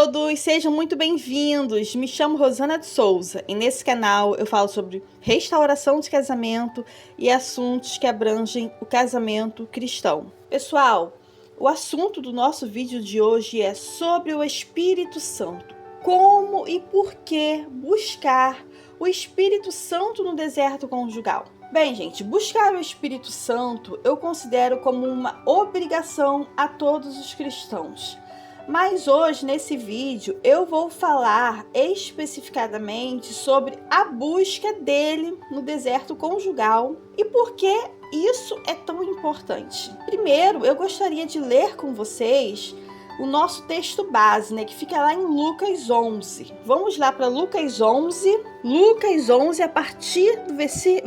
todos, sejam muito bem-vindos. Me chamo Rosana de Souza e nesse canal eu falo sobre restauração de casamento e assuntos que abrangem o casamento cristão. Pessoal, o assunto do nosso vídeo de hoje é sobre o Espírito Santo. Como e por que buscar o Espírito Santo no deserto conjugal? Bem, gente, buscar o Espírito Santo eu considero como uma obrigação a todos os cristãos. Mas hoje, nesse vídeo, eu vou falar especificadamente sobre a busca dele no deserto conjugal e por que isso é tão importante. Primeiro, eu gostaria de ler com vocês o nosso texto base, que fica lá em Lucas 11. Vamos lá para Lucas 11. Lucas 11, a partir do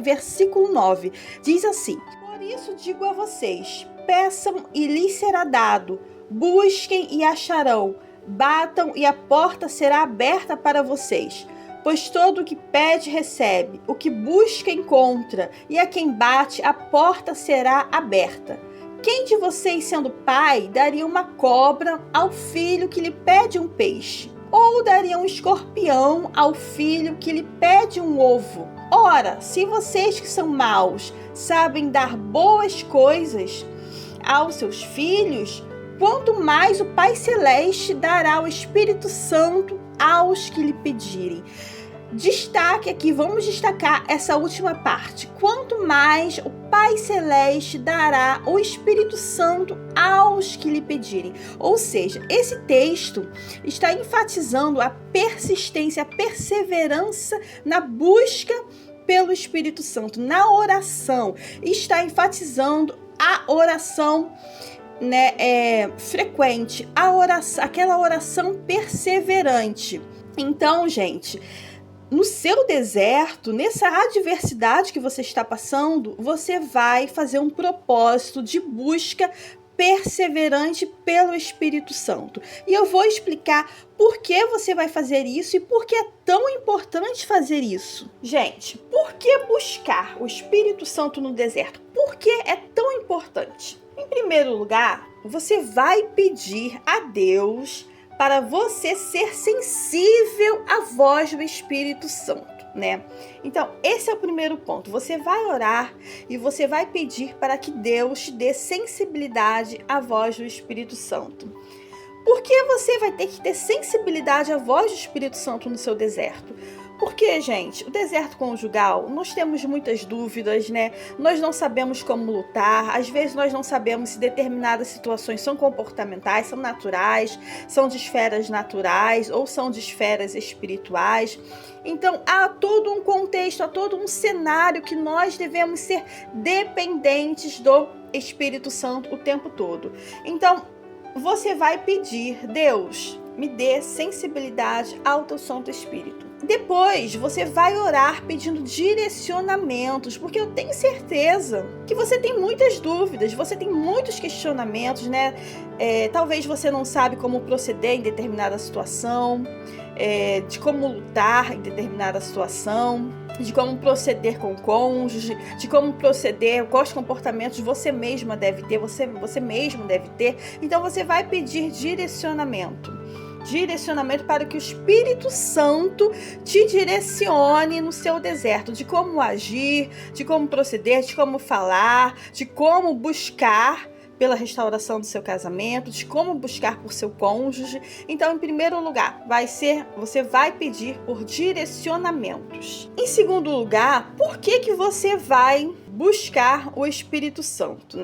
versículo 9. Diz assim: Por isso digo a vocês, peçam e lhes será dado. Busquem e acharão, batam e a porta será aberta para vocês. Pois todo o que pede recebe, o que busca encontra, e a quem bate a porta será aberta. Quem de vocês, sendo pai, daria uma cobra ao filho que lhe pede um peixe? Ou daria um escorpião ao filho que lhe pede um ovo? Ora, se vocês que são maus sabem dar boas coisas aos seus filhos, quanto mais o Pai Celeste dará o Espírito Santo aos que lhe pedirem. Destaque aqui, vamos destacar essa última parte. Quanto mais o Pai Celeste dará o Espírito Santo aos que lhe pedirem. Ou seja, esse texto está enfatizando a persistência, a perseverança na busca pelo Espírito Santo, na oração. Está enfatizando a oração frequente, aquela oração perseverante. Então, gente, no seu deserto, nessa adversidade que você está passando, você vai fazer um propósito de busca perseverante pelo Espírito Santo. E eu vou explicar por que você vai fazer isso e por que é tão importante fazer isso. Gente, por que buscar o Espírito Santo no deserto? Por que é tão importante? Em primeiro lugar, você vai pedir a Deus para você ser sensível à voz do Espírito Santo, Então, esse é o primeiro ponto. Você vai orar e você vai pedir para que Deus te dê sensibilidade à voz do Espírito Santo. Por que você vai ter que ter sensibilidade à voz do Espírito Santo no seu deserto? Porque, gente, o deserto conjugal, nós temos muitas dúvidas, Nós não sabemos como lutar, às vezes nós não sabemos se determinadas situações são comportamentais, são naturais, são de esferas naturais ou são de esferas espirituais. Então, há todo um contexto, há todo um cenário que nós devemos ser dependentes do Espírito Santo o tempo todo. Então, você vai pedir, Deus, me dê sensibilidade ao teu Santo Espírito. Depois, você vai orar pedindo direcionamentos, porque eu tenho certeza que você tem muitas dúvidas, você tem muitos questionamentos, Talvez você não sabe como proceder em determinada situação, de como lutar em determinada situação, de como proceder com o cônjuge, de como proceder, quais comportamentos você mesma deve ter, você mesmo deve ter. Então, você vai pedir direcionamento para que o Espírito Santo te direcione no seu deserto, de como agir, de como proceder, de como falar, de como buscar pela restauração do seu casamento, de como buscar por seu cônjuge. Então, em primeiro lugar, você vai pedir por direcionamentos. Em segundo lugar, por que você vai buscar o Espírito Santo,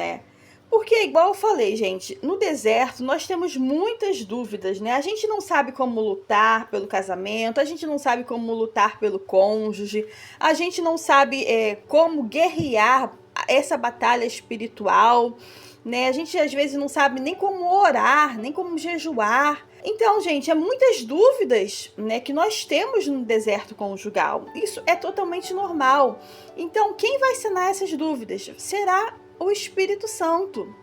Porque, igual eu falei, gente, no deserto nós temos muitas dúvidas, A gente não sabe como lutar pelo casamento, a gente não sabe como lutar pelo cônjuge, a gente não sabe como guerrear essa batalha espiritual, A gente às vezes não sabe nem como orar, nem como jejuar. Então, gente, muitas dúvidas, que nós temos no deserto conjugal. Isso é totalmente normal. Então, quem vai sanar essas dúvidas? Será o Espírito Santo.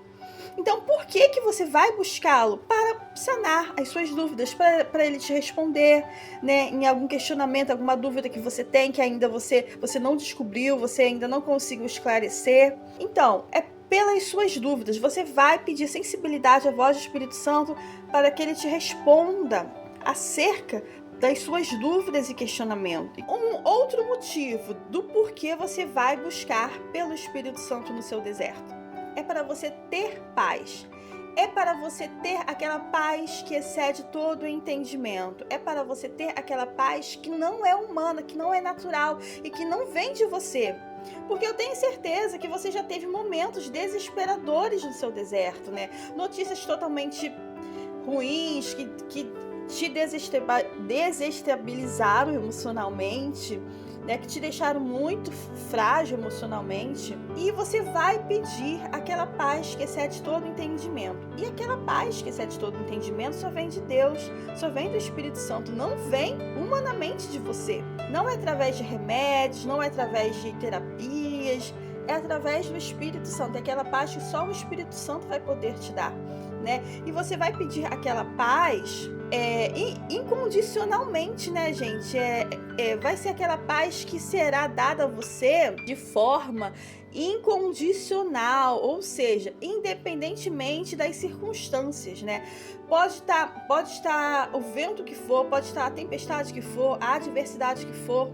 Então, por que você vai buscá-lo? Para sanar as suas dúvidas, para ele te responder, em algum questionamento, alguma dúvida que você tem, que ainda você não descobriu, você ainda não conseguiu esclarecer. Então, é pelas suas dúvidas, você vai pedir sensibilidade à voz do Espírito Santo para que ele te responda acerca das suas dúvidas e questionamentos. Um outro motivo do porquê você vai buscar pelo Espírito Santo no seu deserto é para você ter paz. É para você ter aquela paz que excede todo o entendimento. É para você ter aquela paz que não é humana, que não é natural e que não vem de você. Porque eu tenho certeza que você já teve momentos desesperadores no seu deserto, né? Notícias totalmente ruins que te desestabilizaram emocionalmente, né, que te deixaram muito frágil emocionalmente, e você vai pedir aquela paz que excede todo entendimento. E aquela paz que excede todo entendimento só vem de Deus, só vem do Espírito Santo, não vem humanamente de você. Não é através de remédios, não é através de terapias, é através do Espírito Santo, é aquela paz que só o Espírito Santo vai poder te dar, né? E você vai pedir aquela paz incondicionalmente, né, gente? Vai ser aquela paz que será dada a você de forma incondicional, ou seja, independentemente das circunstâncias, né? Pode estar o vento que for, pode estar a tempestade que for, a adversidade que for,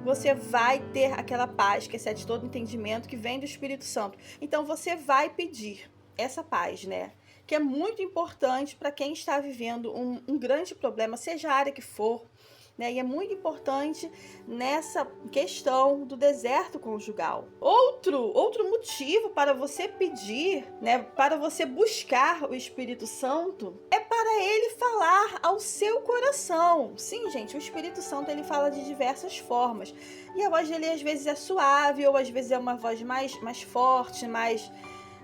você vai ter aquela paz que excede todo entendimento, que vem do Espírito Santo. Então você vai pedir essa paz, né? Que é muito importante para quem está vivendo um grande problema, seja a área que for, né? E é muito importante nessa questão do deserto conjugal. Outro motivo para você pedir, né, para você buscar o Espírito Santo, é para ele falar ao seu coração. Sim, gente, o Espírito Santo ele fala de diversas formas. E a voz dele às vezes é suave, ou às vezes é uma voz mais forte,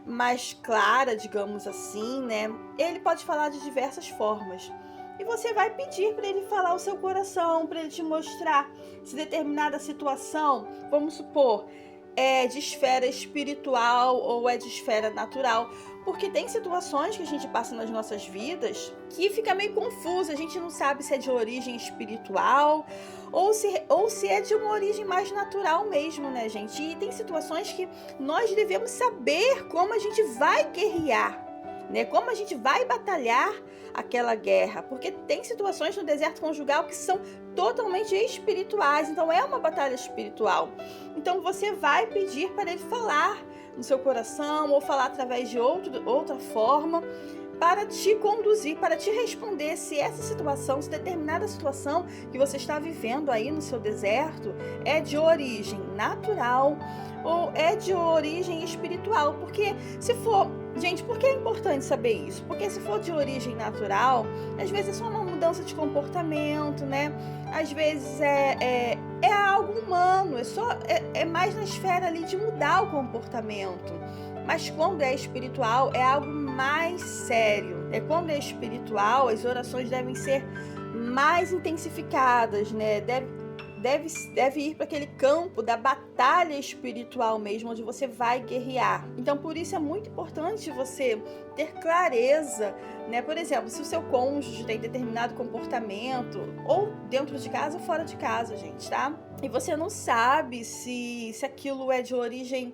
mais clara, digamos assim, né? Ele pode falar de diversas formas. E você vai pedir para ele falar o seu coração, para ele te mostrar se determinada situação, vamos supor, é de esfera espiritual ou é de esfera natural. Porque tem situações que a gente passa nas nossas vidas que fica meio confusa. A gente não sabe se é de origem espiritual ou se é de uma origem mais natural mesmo, né, gente? E tem situações que nós devemos saber como a gente vai guerrear, né? Como a gente vai batalhar aquela guerra, porque tem situações no deserto conjugal que são totalmente espirituais, então é uma batalha espiritual. Então você vai pedir para ele falar no seu coração ou falar através de outra forma para te conduzir, para te responder se essa situação, se determinada situação que você está vivendo aí no seu deserto é de origem natural ou é de origem espiritual. Porque se for, gente, por que é importante saber isso? Porque se for de origem natural, às vezes é só uma mudança de comportamento, né? Às vezes é algo humano, é mais na esfera ali de mudar o comportamento. Mas quando é espiritual, é algo mais sério. Quando é espiritual, as orações devem ser mais intensificadas, né? Deve ir para aquele campo da batalha espiritual mesmo, onde você vai guerrear. Então, por isso é muito importante você ter clareza, né? Por exemplo, se o seu cônjuge tem determinado comportamento, ou dentro de casa ou fora de casa, gente, tá? E você não sabe se aquilo é de origem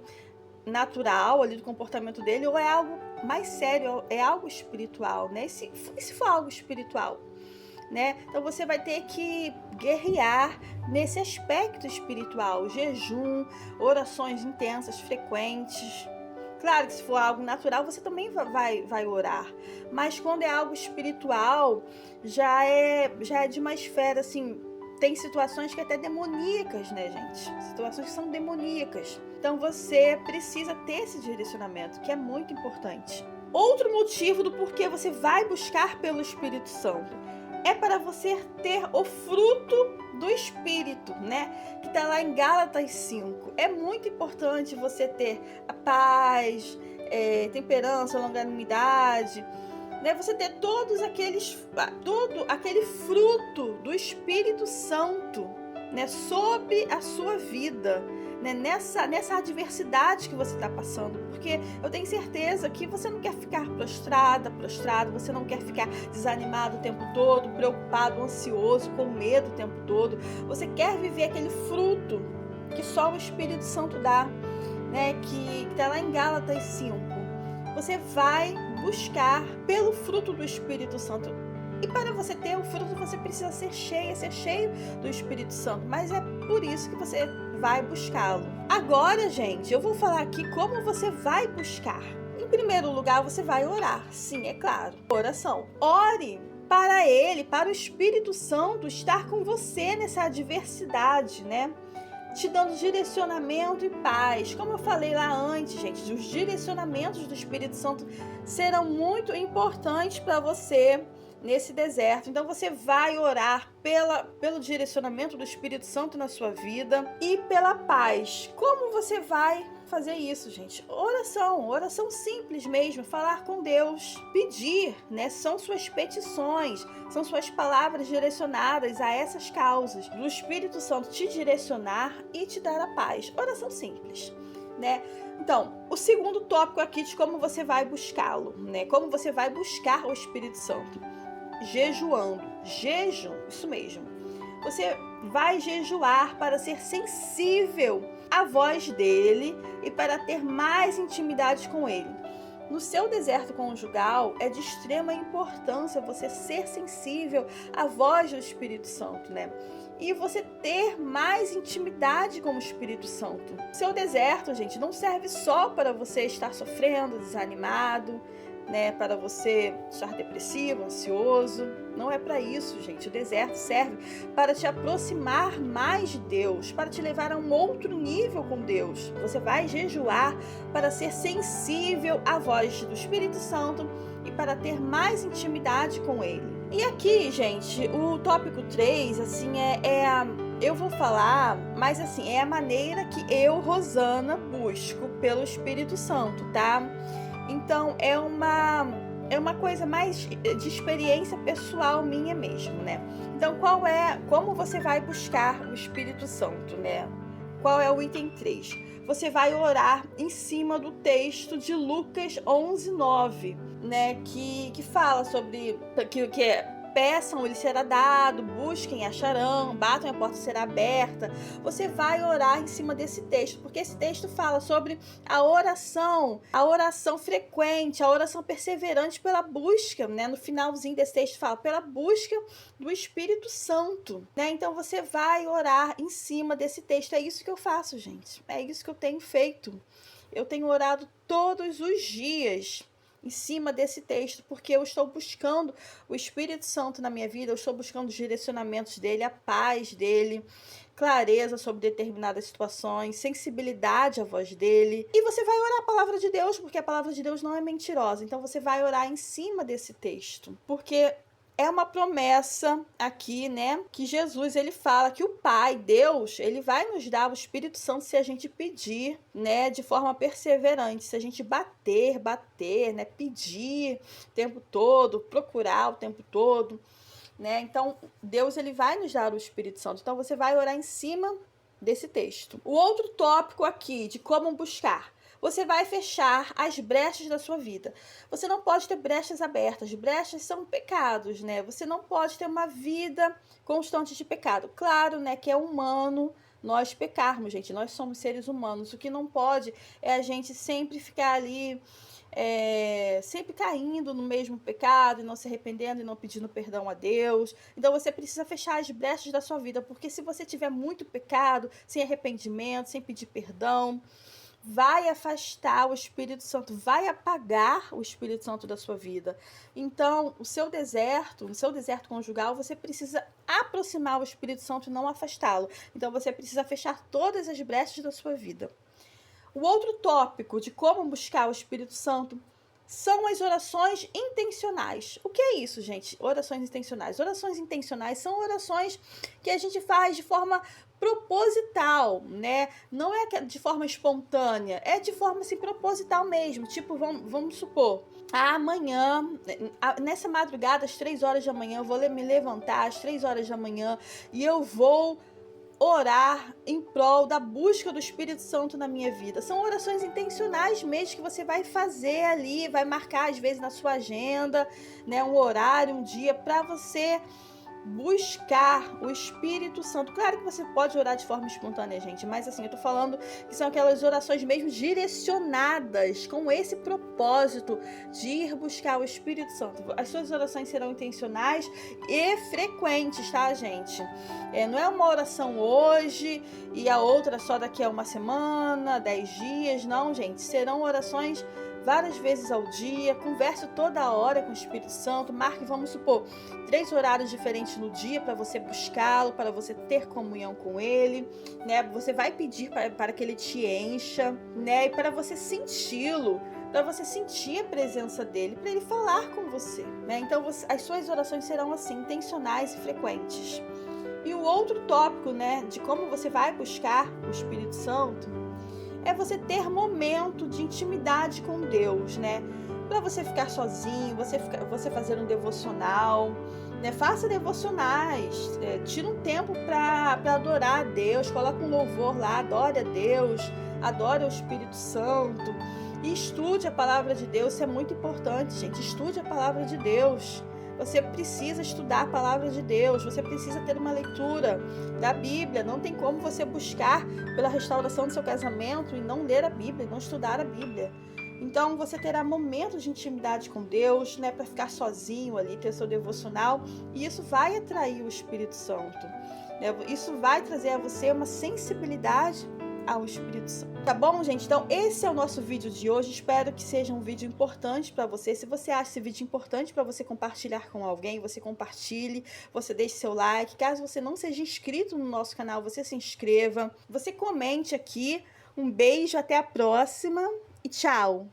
natural ali do comportamento dele ou é algo mais sério, é algo espiritual, né? E se for algo espiritual, né? Então você vai ter que guerrear nesse aspecto espiritual, jejum, orações intensas, frequentes. Claro que se for algo natural, você também vai orar. Mas quando é algo espiritual, já é de uma esfera assim. Tem situações que até demoníacas, né, gente? Situações que são demoníacas. Então você precisa ter esse direcionamento, que é muito importante. Outro motivo do porquê você vai buscar pelo Espírito Santo é para você ter o fruto do Espírito, né? Que está lá em Gálatas 5. É muito importante você ter a paz, temperança, longanimidade, né? Você ter todo aquele fruto do Espírito Santo, né? Sobre a sua vida, né? Nessa adversidade que você está passando, porque eu tenho certeza que você não quer ficar prostrado, você não quer ficar desanimado o tempo todo, preocupado, ansioso, com medo o tempo todo. Você quer viver aquele fruto que só o Espírito Santo dá, né? Que está lá em Gálatas 5. Você vai buscar pelo fruto do Espírito Santo. E para você ter o fruto, você precisa ser cheio do Espírito Santo. Mas é por isso que você vai buscá-lo. Agora, gente, eu vou falar aqui como você vai buscar. Em primeiro lugar, você vai orar. Sim, é claro. Oração. Ore para ele, para o Espírito Santo estar com você nessa adversidade, né? Te dando direcionamento e paz. Como eu falei lá antes, gente, os direcionamentos do Espírito Santo serão muito importantes para você nesse deserto. Então você vai orar pelo direcionamento do Espírito Santo na sua vida e pela paz. Como você vai fazer isso, gente? Oração simples mesmo, falar com Deus, pedir, né? São suas petições, são suas palavras direcionadas a essas causas, do Espírito Santo te direcionar e te dar a paz. Oração simples, né? Então, o segundo tópico aqui de como você vai buscá-lo, né? Como você vai buscar o Espírito Santo? Jejuando. Jejum, isso mesmo. Você vai jejuar para ser sensível à voz dele e para ter mais intimidade com ele. No seu deserto conjugal, é de extrema importância você ser sensível à voz do Espírito Santo, né? E você ter mais intimidade com o Espírito Santo. Seu deserto, gente, não serve só para você estar sofrendo, desanimado, né, para você estar depressivo, ansioso. Não é para isso, gente. O deserto serve para te aproximar mais de Deus, para te levar a um outro nível com Deus. Você vai jejuar para ser sensível à voz do Espírito Santo e para ter mais intimidade com Ele. E aqui, gente, o tópico 3, assim, eu vou falar, mas assim, é a maneira que eu, Rosana, busco pelo Espírito Santo, tá? Então, é uma coisa mais de experiência pessoal minha mesmo, né? Então, como você vai buscar o Espírito Santo, né? Qual é o item 3? Você vai orar em cima do texto de Lucas 11:9, né? Que fala sobre que é: peçam, lhe será dado, busquem, acharão, batam e a porta será aberta. Você vai orar em cima desse texto, porque esse texto fala sobre a oração frequente, a oração perseverante pela busca, né? No finalzinho desse texto fala, pela busca do Espírito Santo, né? Então você vai orar em cima desse texto. É isso que eu faço, gente. É isso que eu tenho feito. Eu tenho orado todos os dias em cima desse texto, porque eu estou buscando o Espírito Santo na minha vida, eu estou buscando os direcionamentos dele, a paz dele, clareza sobre determinadas situações, sensibilidade à voz dele. E você vai orar a palavra de Deus, porque a palavra de Deus não é mentirosa. Então você vai orar em cima desse texto, porque é uma promessa aqui, né, que Jesus, ele fala que o Pai, Deus, ele vai nos dar o Espírito Santo se a gente pedir, né, de forma perseverante, se a gente bater, né, pedir o tempo todo, procurar o tempo todo, né? Então, Deus, ele vai nos dar o Espírito Santo. Então, você vai orar em cima desse texto. O outro tópico aqui de como buscar: você vai fechar as brechas da sua vida. Você não pode ter brechas abertas. Brechas são pecados, né? Você não pode ter uma vida constante de pecado. Claro, né, que é humano nós pecarmos, gente. Nós somos seres humanos. O que não pode é a gente sempre ficar ali, sempre caindo no mesmo pecado e não se arrependendo e não pedindo perdão a Deus. Então você precisa fechar as brechas da sua vida, porque se você tiver muito pecado, sem arrependimento, sem pedir perdão, vai afastar o Espírito Santo, vai apagar o Espírito Santo da sua vida. Então, no seu deserto conjugal, você precisa aproximar o Espírito Santo e não afastá-lo. Então, você precisa fechar todas as brechas da sua vida. O outro tópico de como buscar o Espírito Santo são as orações intencionais. O que é isso, gente? Orações intencionais. Orações intencionais são orações que a gente faz de forma proposital, né? Não é de forma espontânea, é de forma assim, proposital mesmo. Tipo, vamos supor, amanhã, nessa madrugada, às 3 horas da manhã, eu vou me levantar às 3 horas da manhã e eu vou orar em prol da busca do Espírito Santo na minha vida. São orações intencionais mesmo que você vai fazer ali, vai marcar às vezes na sua agenda, né, um horário, um dia, para você buscar o Espírito Santo. Claro que você pode orar de forma espontânea, gente, mas assim, eu tô falando que são aquelas orações mesmo direcionadas com esse propósito de ir buscar o Espírito Santo. As suas orações serão intencionais e frequentes, tá, gente? Não é uma oração hoje e a outra só daqui a uma semana, 10 dias, não, gente. Serão orações várias vezes ao dia, converse toda hora com o Espírito Santo, marque, vamos supor, 3 horários diferentes no dia para você buscá-lo, para você ter comunhão com ele, né? Você vai pedir para que ele te encha, né? E para você senti-lo, para você sentir a presença dele, para ele falar com você, né? Então, as suas orações serão assim, intencionais e frequentes. E o outro tópico, né, de como você vai buscar o Espírito Santo, é você ter momento de intimidade com Deus, né? Para você ficar sozinho, você fazer um devocional, né? Faça devocionais, tira um tempo para adorar a Deus, coloca um louvor lá, adore a Deus, adore o Espírito Santo e estude a palavra de Deus. Isso é muito importante, gente. Estude a palavra de Deus. Você precisa estudar a palavra de Deus, você precisa ter uma leitura da Bíblia. Não tem como você buscar pela restauração do seu casamento e não ler a Bíblia, não estudar a Bíblia. Então você terá momentos de intimidade com Deus, né, para ficar sozinho ali, ter seu devocional, e isso vai atrair o Espírito Santo. Isso vai trazer a você uma sensibilidade ao Espírito Santo. Tá bom, gente? Então, esse é o nosso vídeo de hoje. Espero que seja um vídeo importante para você. Se você acha esse vídeo importante para você compartilhar com alguém, você compartilhe, você deixe seu like. Caso você não seja inscrito no nosso canal, você se inscreva. Você comente aqui. Um beijo, até a próxima e tchau!